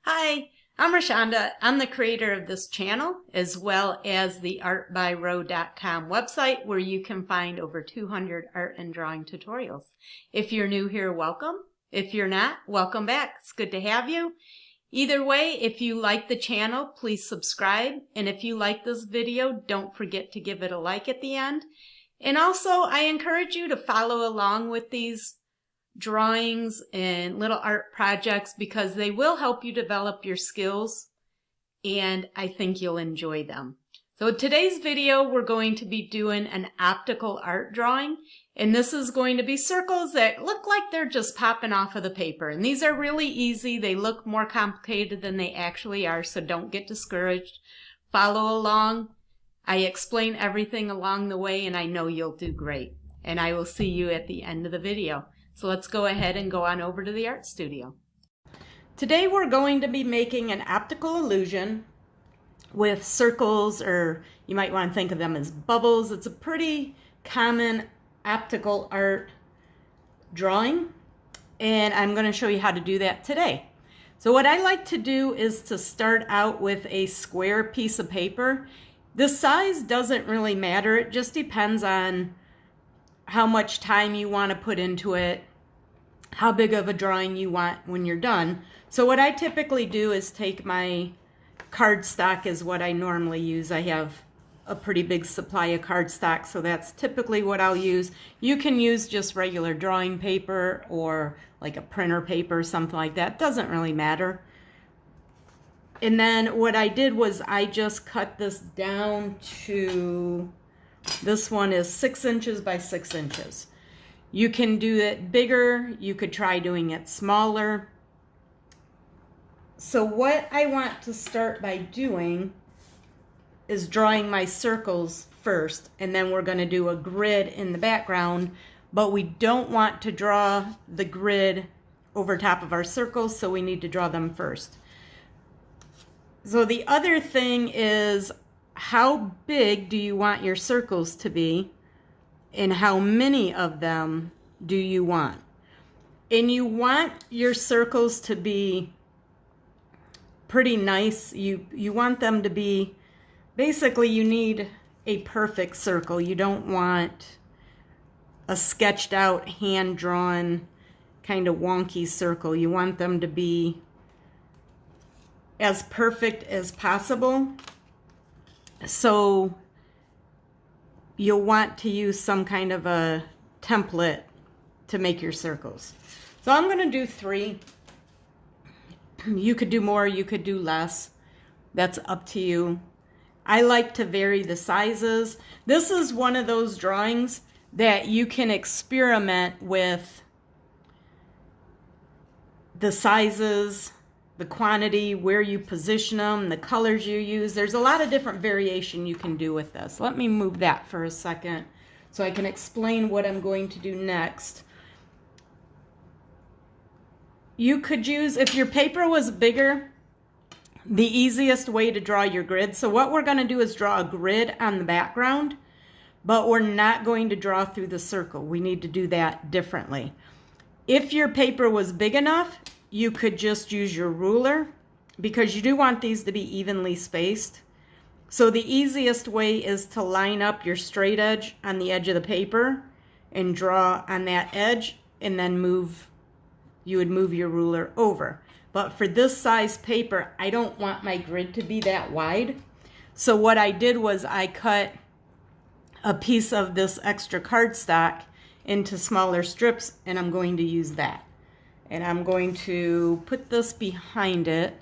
Hi, I'm Rashonda. I'm the creator of this channel as well as the artbyro.com website where you can find over 200 art and drawing tutorials. If you're new here, welcome. If you're not, welcome back. It's good to have you. Either way, if you like the channel, please subscribe. And if you like this video, don't forget to give it a like at the end. And also, I encourage you to follow along with these drawings and little art projects because they will help you develop your skills and I think you'll enjoy them. So today's video we're going to be doing an optical art drawing, and this is going to be circles that look like they're just popping off of the paper, and these are really easy. They look more complicated than they actually are, so don't get discouraged. Follow along. I explain everything along the way and I know you'll do great, and I will see you at the end of the video. So let's go ahead and go on over to the art studio. Today we're going to be making an optical illusion with circles, or you might want to think of them as bubbles. It's a pretty common optical art drawing, and I'm going to show you how to do that today. So what I like to do is to start out with a square piece of paper. The size doesn't really matter. It just depends on how much time you want to put into it, how big of a drawing you want when you're done. So what I typically do is take my cardstock is what I normally use. I have a pretty big supply of cardstock, so that's typically what I'll use. You can use just regular drawing paper or like a printer paper, something like that. Doesn't really matter. And then what I did was I just cut this down to, this one is 6 inches by 6 inches. You can do it bigger, you could try doing it smaller. So what I want to start by doing is drawing my circles first, and then we're going to do a grid in the background, but we don't want to draw the grid over top of our circles, so we need to draw them first. So the other thing is, how big do you want your circles to be, and how many of them do you want? And you want your circles to be pretty nice. You want them to be, basically you need a perfect circle. You don't want a sketched out, hand-drawn, kind of wonky circle. You want them to be as perfect as possible. So you'll want to use some kind of a template to make your circles. So I'm going to do 3. You could do more, you could do less. That's up to you. I like to vary the sizes. This is one of those drawings that you can experiment with the sizes, the quantity, where you position them, the colors you use. There's a lot of different variation you can do with this. Let me move that for a second so I can explain what I'm going to do next. You could use, if your paper was bigger, the easiest way to draw your grid. So what we're going to do is draw a grid on the background, but we're not going to draw through the circle. We need to do that differently. If your paper was big enough, you could just use your ruler, because you do want these to be evenly spaced. So the easiest way is to line up your straight edge on the edge of the paper and draw on that edge, and then you would move your ruler over. But for this size paper, I don't want my grid to be that wide. So what I did was I cut a piece of this extra cardstock into smaller strips, and I'm going to use that. And I'm going to put this behind it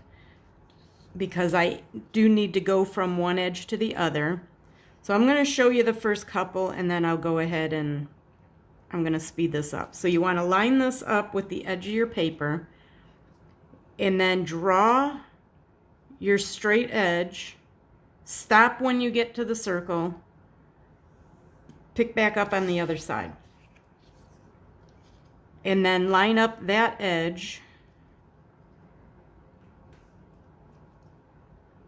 because I do need to go from one edge to the other. So I'm going to show you the first couple, and then I'll go ahead and I'm going to speed this up. So you want to line this up with the edge of your paper, and then draw your straight edge. Stop when you get to the circle. Pick back up on the other side. And then line up that edge.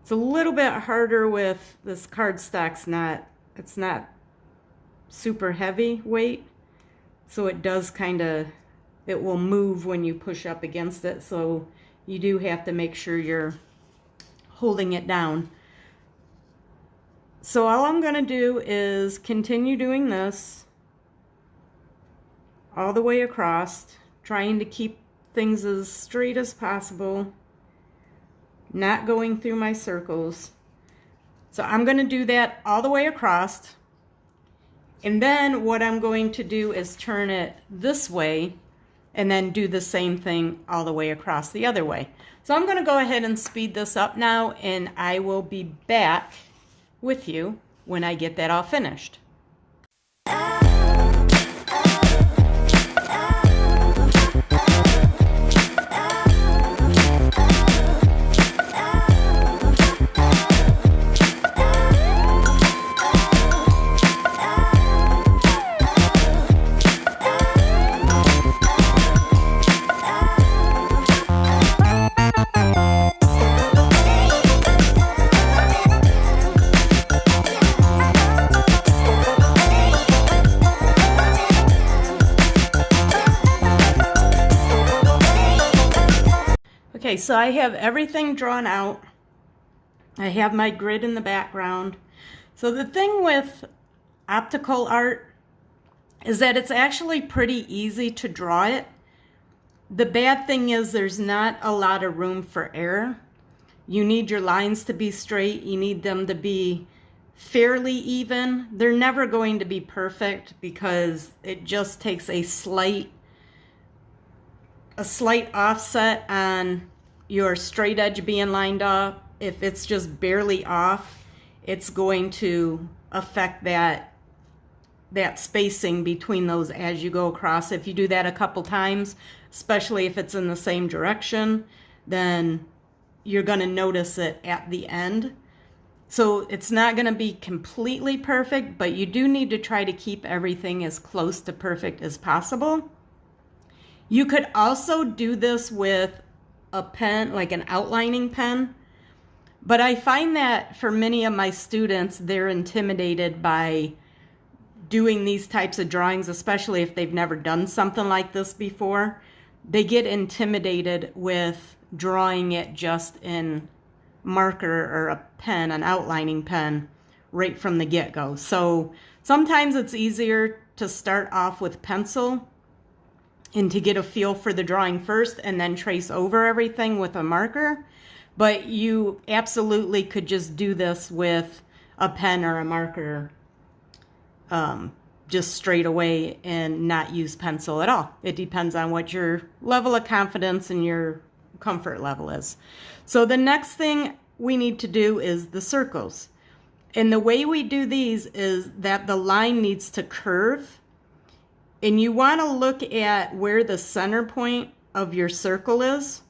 It's a little bit harder with this cardstock. It's not super heavy weight, so it does kind of, it will move when you push up against it, so you do have to make sure you're holding it down. So all I'm going to do is continue doing this all the way across, trying to keep things as straight as possible, not going through my circles. So I'm going to do that all the way across. And then what I'm going to do is turn it this way and then do the same thing all the way across the other way. So I'm going to go ahead and speed this up now, and I will be back with you when I get that all finished. Okay, so I have everything drawn out. I have my grid in the background. So the thing with optical art is that it's actually pretty easy to draw it. The bad thing is there's not a lot of room for error. You need your lines to be straight. You need them to be fairly even. They're never going to be perfect because it just takes a slight offset on your straight edge being lined up. If it's just barely off, it's going to affect that spacing between those as you go across. If you do that a couple times, especially if it's in the same direction, then you're going to notice it at the end. So it's not going to be completely perfect, but you do need to try to keep everything as close to perfect as possible. You could also do this with a pen, like an outlining pen, but I find that for many of my students, they're intimidated by doing these types of drawings, especially if they've never done something like this before. They get intimidated with drawing it just in marker or a pen, an outlining pen, right from the get-go. So sometimes it's easier to start off with pencil and to get a feel for the drawing first and then trace over everything with a marker. But you absolutely could just do this with a pen or a marker just straight away and not use pencil at all. It depends on what your level of confidence and your comfort level is. So the next thing we need to do is the circles. And the way we do these is that the line needs to curve. And you want to look at where the center point of your circle is.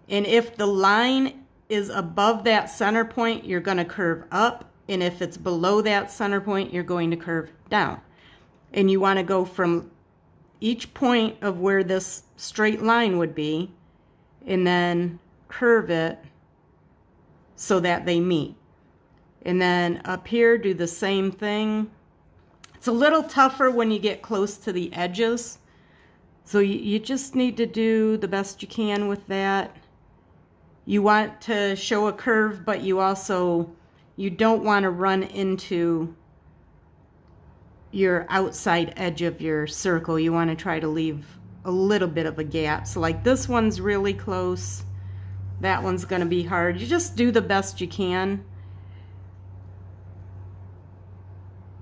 And if the line is above that center point, you're going to curve up. And if it's below that center point, you're going to curve down. And you want to go from each point of where this straight line would be and then curve it so that they meet. And then up here, do the same thing. It's a little tougher when you get close to the edges. So you just need to do the best you can with that. You want to show a curve, but you don't want to run into your outside edge of your circle. You want to try to leave a little bit of a gap. So like this one's really close. That one's going to be hard. You just do the best you can.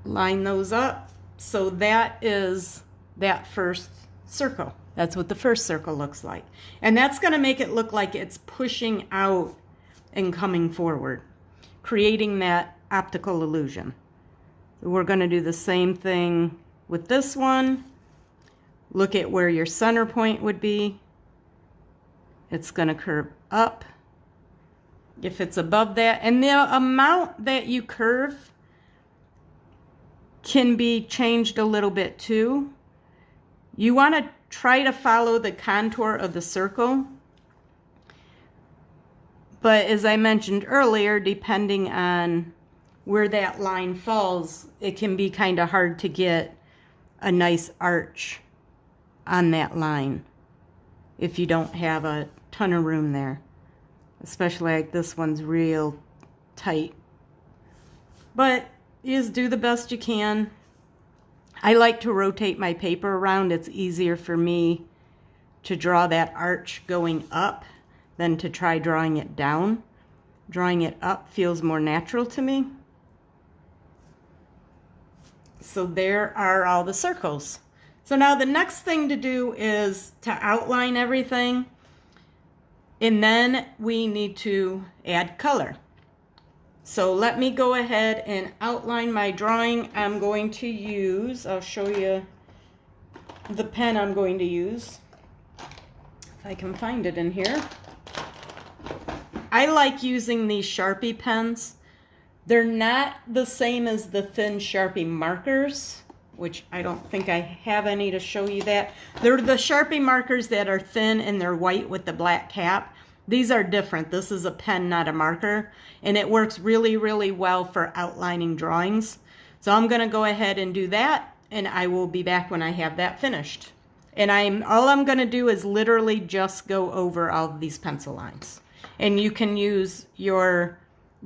Line those up. So that is that first circle. That's what the first circle looks like. And that's going to make it look like it's pushing out and coming forward, creating that optical illusion. So we're going to do the same thing with this one. Look at where your center point would be. It's going to curve up. If it's above that, and the amount that you curve can be changed a little bit too. You want to try to follow the contour of the circle. But as I mentioned earlier, depending on where that line falls, it can be kind of hard to get a nice arch on that line if you don't have a ton of room there, especially like this one's real tight. But you just do the best you can. I like to rotate my paper around. It's easier for me to draw that arch going up than to try drawing it down. Drawing it up feels more natural to me. So there are all the circles. So now the next thing to do is to outline everything, and then we need to add color. So let me go ahead and outline my drawing. I'm going to use, I'll show you the pen I'm going to use, if I can find it in here. I like using these Sharpie pens. They're not the same as the thin Sharpie markers, which I don't think I have any to show you that. They're the Sharpie markers that are thin and they're white with the black cap. These are different. This is a pen, not a marker, and it works really, really well for outlining drawings. So I'm going to go ahead and do that, and I will be back when I have that finished. And all I'm going to do is literally just go over all of these pencil lines. And you can use your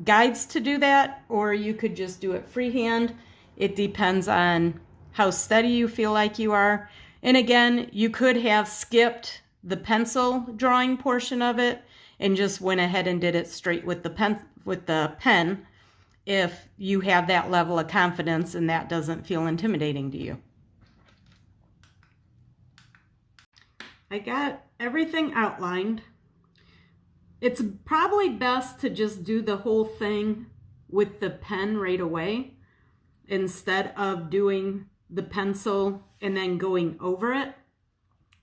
guides to do that, or you could just do it freehand. It depends on how steady you feel like you are. And again, you could have skipped the pencil drawing portion of it and just went ahead and did it straight with the pen if you have that level of confidence and that doesn't feel intimidating to you. I got everything outlined. It's probably best to just do the whole thing with the pen right away instead of doing the pencil and then going over it.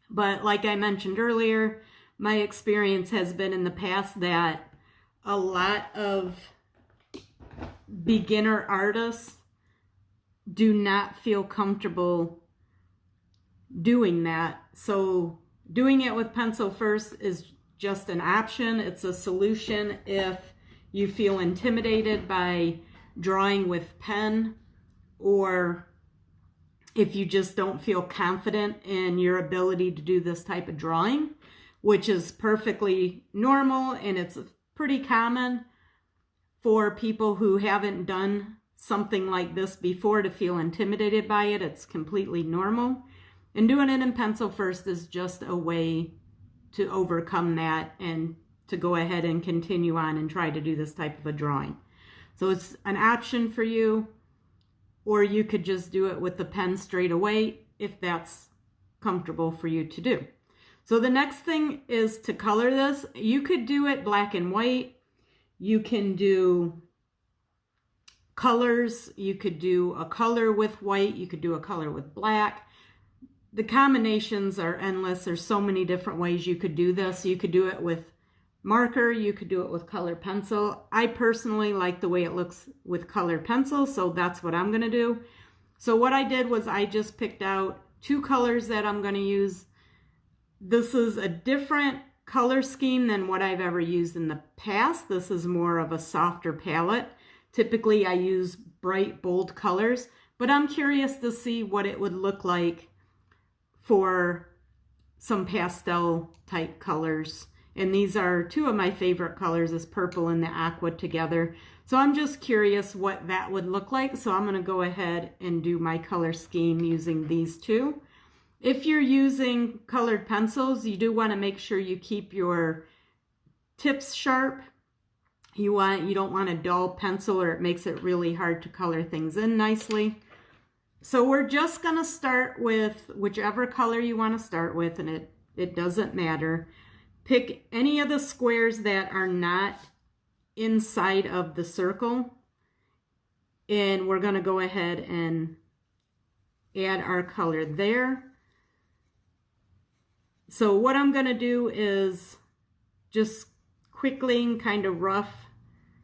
But like I mentioned earlier, my experience has been in the past that a lot of beginner artists do not feel comfortable doing that. So doing it with pencil first is just an option. It's a solution if you feel intimidated by drawing with pen, or if you just don't feel confident in your ability to do this type of drawing, which is perfectly normal, and it's pretty common for people who haven't done something like this before to feel intimidated by it. It's completely normal. And doing it in pencil first is just a way to overcome that and to go ahead and continue on and try to do this type of a drawing. So it's an option for you, or you could just do it with the pen straight away if that's comfortable for you to do. So the next thing is to color this. You could do it black and white. You can do colors. You could do a color with white. You could do a color with black. The combinations are endless. There's so many different ways you could do this. You could do it with marker. You could do it with colored pencil. I personally like the way it looks with colored pencil, so that's what I'm going to do. So what I did was I just picked out two colors that I'm going to use. This is a different color scheme than what I've ever used in the past. This is more of a softer palette. Typically I use bright, bold colors, but I'm curious to see what it would look like for some pastel type colors. And these are two of my favorite colors, is purple and the aqua together. So I'm just curious what that would look like. So I'm going to go ahead and do my color scheme using these two. If you're using colored pencils, you do want to make sure you keep your tips sharp. You don't want a dull pencil, or it makes it really hard to color things in nicely. So we're just going to start with whichever color you want to start with, and it doesn't matter. Pick any of the squares that are not inside of the circle, and we're going to go ahead and add our color there. So what I'm going to do is just quickly and kind of rough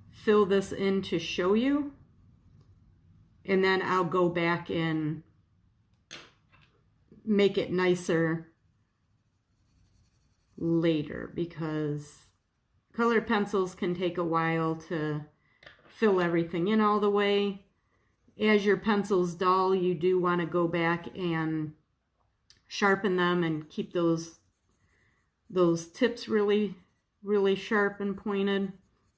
fill this in to show you, and then I'll go back and make it nicer later, because colored pencils can take a while to fill everything in all the way. As your pencils dull, you do want to go back and sharpen them and keep those those tips really sharp and pointed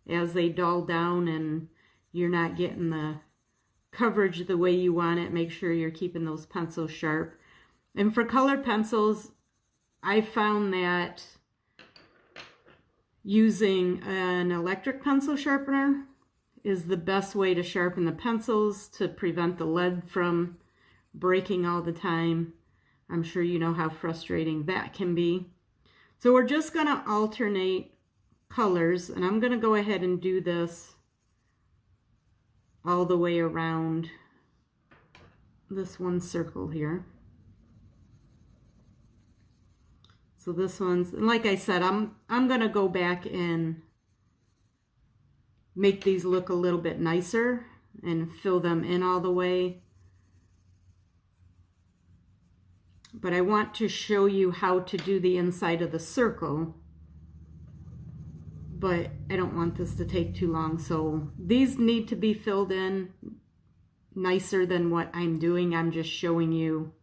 as they dull down and you're not getting the coverage the way you want it. Make sure you're keeping those pencils sharp. And for colored pencils, I found that using an electric pencil sharpener is the best way to sharpen the pencils to prevent the lead from breaking all the time. I'm sure you know how frustrating that can be. So we're just going to alternate colors, and I'm going to go ahead and do this all the way around this one circle here. So this one's, and like I said, I'm going to go back and make these look a little bit nicer and fill them in all the way. But I want to show you how to do the inside of the circle, but I don't want this to take too long. So these need to be filled in nicer than what I'm doing. I'm just showing you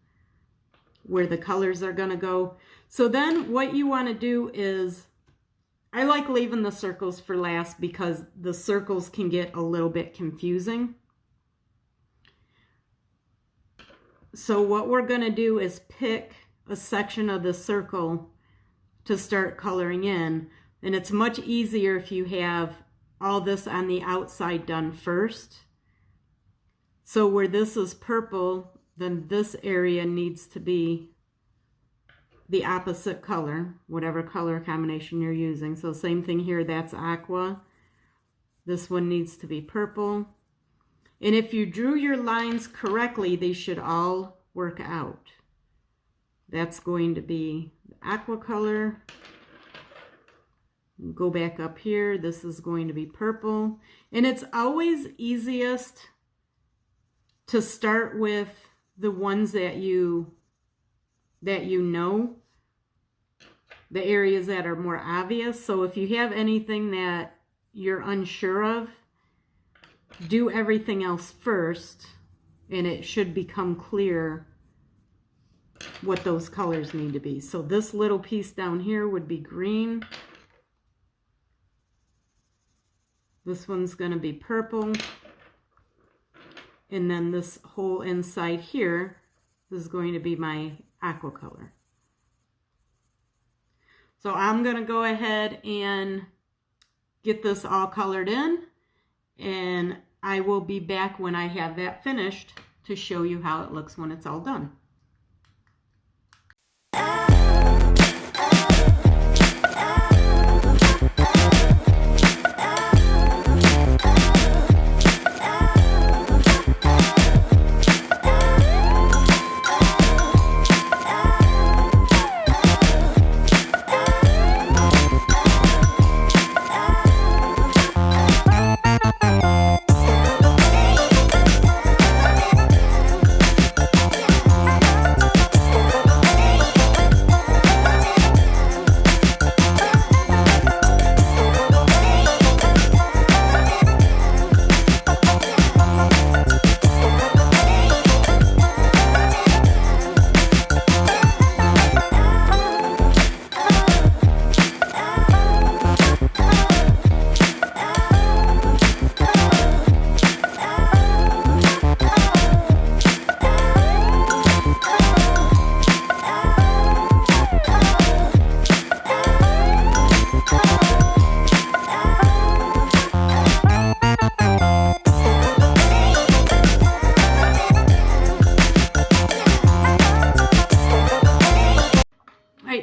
where the colors are going to go. So then what you want to do is, I like leaving the circles for last because the circles can get a little bit confusing. So what we're going to do is pick a section of the circle to start coloring in. And it's much easier if you have all this on the outside done first. So where this is purple, then this area needs to be the opposite color, whatever color combination you're using. So same thing here, that's aqua. This one needs to be purple. And if you drew your lines correctly, they should all work out. That's going to be the aqua color. Go back up here, this is going to be purple. And it's always easiest to start with the ones that you know, the areas that are more obvious. So if you have anything that you're unsure of, do everything else first, and it should become clear what those colors need to be. So this little piece down here would be green. This one's going to be purple. And then this whole inside here, this is going to be my aqua color. So I'm going to go ahead and get this all colored in, and I will be back when I have that finished to show you how it looks when it's all done.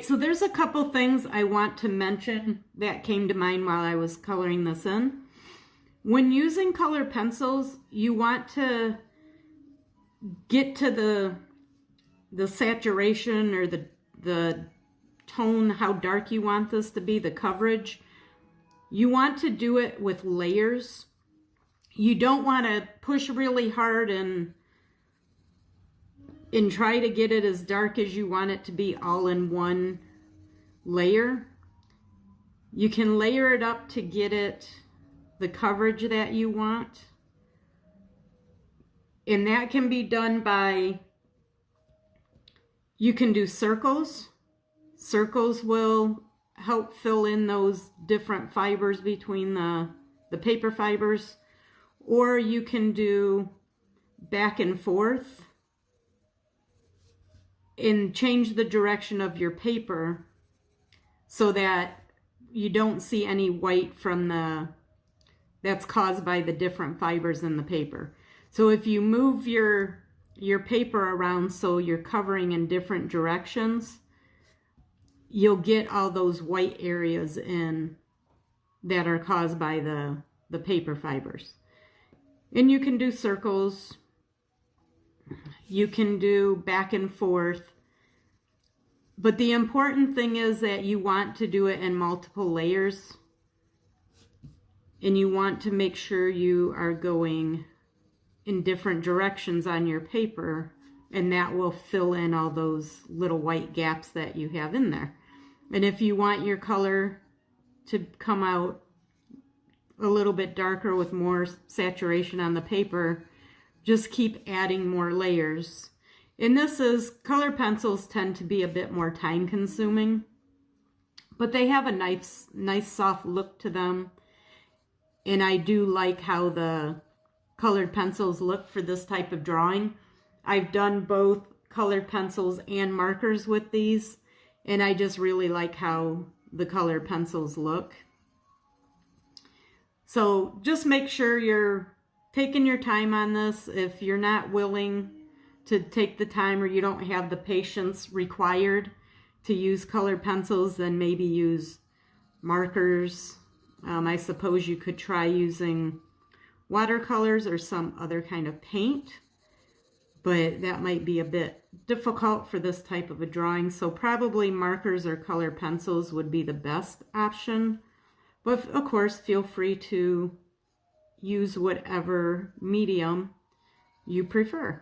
So there's a couple things I want to mention that came to mind while I was coloring this in. When using colored pencils, you want to get to the saturation or the tone, how dark you want this to be, the coverage. You want to do it with layers. You don't want to push really hard and try to get it as dark as you want it to be all in one layer. You can layer it up to get it the coverage that you want. And that can be done by, you can do circles. Circles will help fill in those different fibers between the paper fibers. Or you can do back and forth and change the direction of your paper so that you don't see any white that's caused by the different fibers in the paper. So if you move your paper around so you're covering in different directions, you'll get all those white areas in that are caused by the paper fibers. And you can do circles, you can do back and forth, but the important thing is that you want to do it in multiple layers, and you want to make sure you are going in different directions on your paper, and that will fill in all those little white gaps that you have in there. And if you want your color to come out a little bit darker with more saturation on the paper, just keep adding more layers. And color pencils tend to be a bit more time consuming, but they have a nice soft look to them. And I do like how the colored pencils look for this type of drawing. I've done both colored pencils and markers with these, and I just really like how the colored pencils look. So just make sure you're taking your time on this. If you're not willing to take the time, or you don't have the patience required to use colored pencils, then maybe use markers. I suppose you could try using watercolors or some other kind of paint, but that might be a bit difficult for this type of a drawing. So probably markers or colored pencils would be the best option. But of course, feel free to use whatever medium you prefer.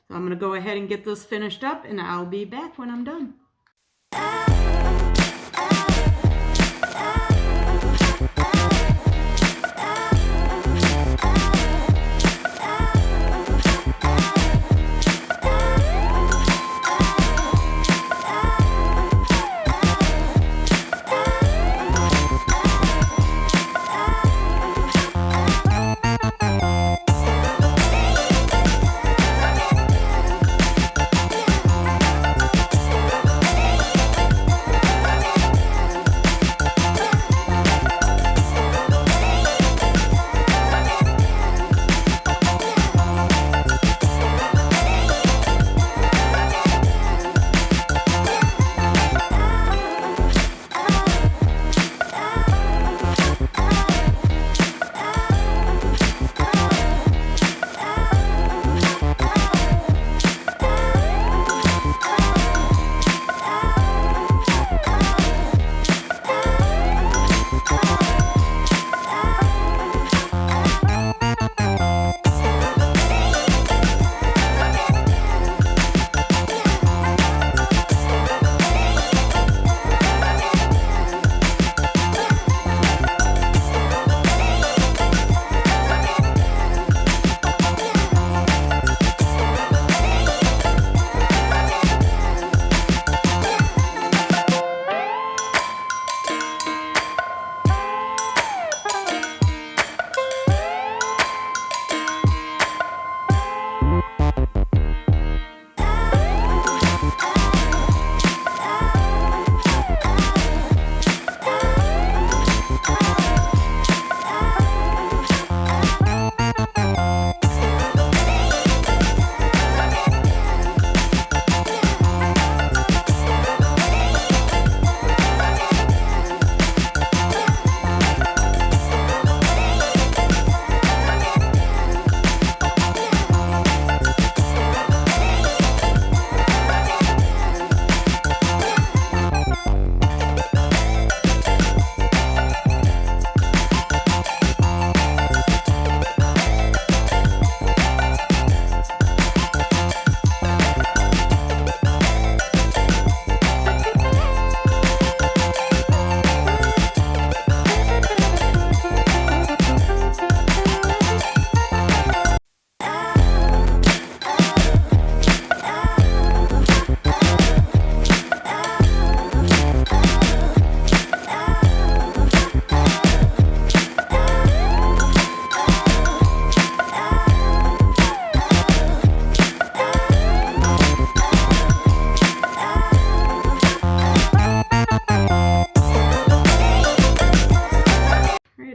So I'm going to go ahead and get this finished up, and I'll be back when I'm done.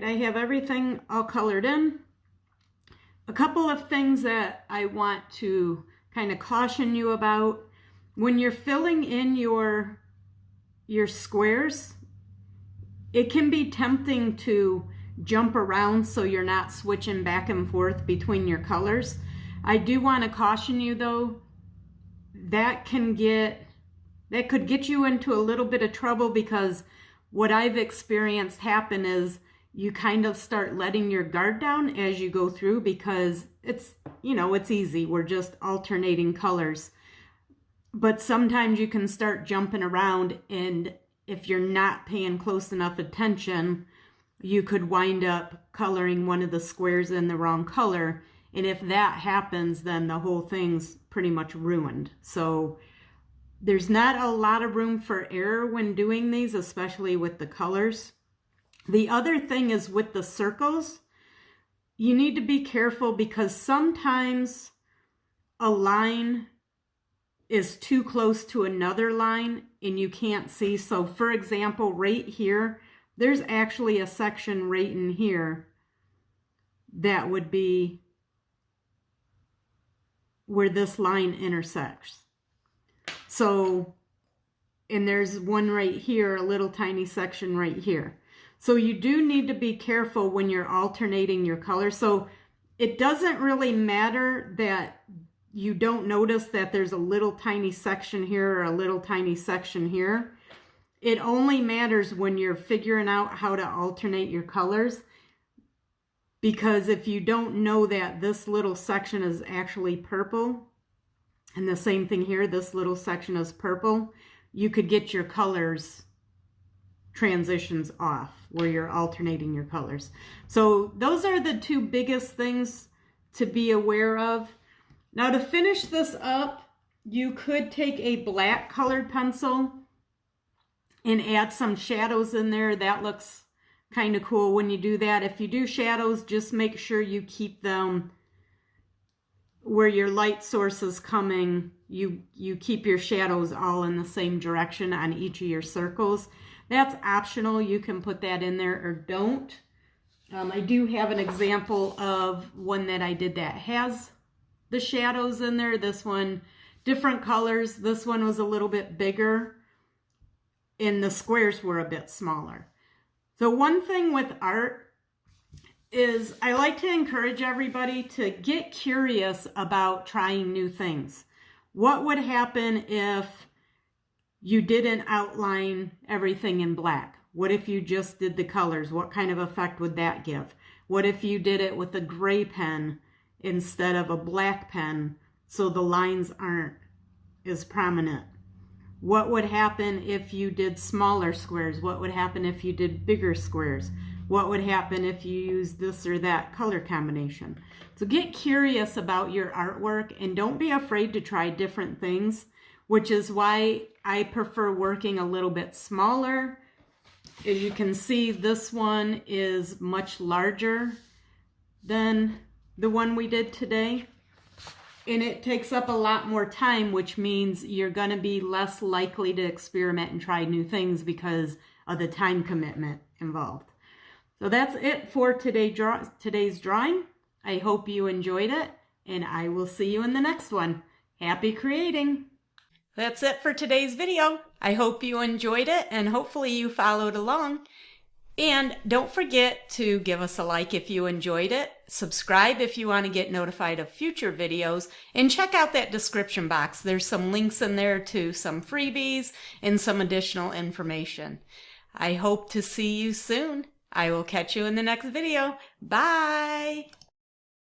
I have everything all colored in. A couple of things that I want to kind of caution you about. When you're filling in your squares, it can be tempting to jump around so you're not switching back and forth between your colors. I do want to caution you though, that could get you into a little bit of trouble, because what I've experienced happen is you kind of start letting your guard down as you go through, because it's easy. We're just alternating colors. But sometimes you can start jumping around, and if you're not paying close enough attention, you could wind up coloring one of the squares in the wrong color. And if that happens, then the whole thing's pretty much ruined. So there's not a lot of room for error when doing these, especially with the colors. The other thing is with the circles, you need to be careful, because sometimes a line is too close to another line and you can't see. So for example, right here, there's actually a section right in here that would be where this line intersects. So, and there's one right here, a little tiny section right here. So you do need to be careful when you're alternating your colors. So it doesn't really matter that you don't notice that there's a little tiny section here or a little tiny section here. It only matters when you're figuring out how to alternate your colors. Because if you don't know that this little section is actually purple, and the same thing here, this little section is purple, you could get your colors transitions off where you're alternating your colors. So those are the two biggest things to be aware of. Now to finish this up, you could take a black colored pencil and add some shadows in there. That looks kind of cool when you do that. If you do shadows, just make sure you keep them where your light source is coming. You keep your shadows all in the same direction on each of your circles. That's optional. You can put that in there or don't. I do have an example of one that I did that has the shadows in there. This one, different colors. This one was a little bit bigger and the squares were a bit smaller. So one thing with art is I like to encourage everybody to get curious about trying new things. What would happen if you didn't outline everything in black? What if you just did the colors? What kind of effect would that give? What if you did it with a gray pen instead of a black pen so the lines aren't as prominent? What would happen if you did smaller squares? What would happen if you did bigger squares? What would happen if you used this or that color combination? So get curious about your artwork and don't be afraid to try different things, which is why I prefer working a little bit smaller. As you can see, this one is much larger than the one we did today. And it takes up a lot more time, which means you're going to be less likely to experiment and try new things because of the time commitment involved. So that's it for today's drawing. I hope you enjoyed it, and I will see you in the next one. Happy creating! That's it for today's video. I hope you enjoyed it, and hopefully you followed along. And don't forget to give us a like if you enjoyed it, subscribe if you want to get notified of future videos, and check out that description box. There's some links in there to some freebies and some additional information. I hope to see you soon. I will catch you in the next video. Bye!